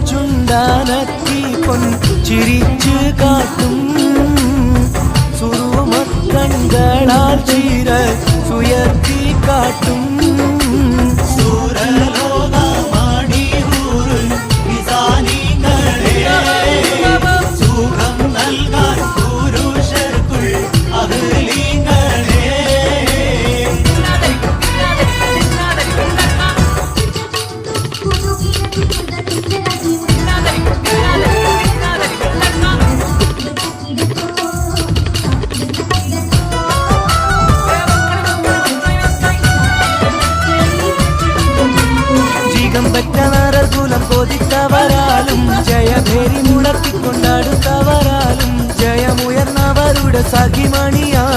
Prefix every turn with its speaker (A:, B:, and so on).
A: സ്വർണച്ചുണ്ടാനത്തി പൊൻ ചിരിച്ചു കാട്ടും സുറുമക്കണ്ണുകളാൽ ചീര സുയർത്തി കാട്ടും കൊതിത്തവരാലും ജയഭേരി മുടക്കിക്കൊണ്ടാടുത്തവരാലും ജയമുയർന്നവരുടെ സഖിമണിയാ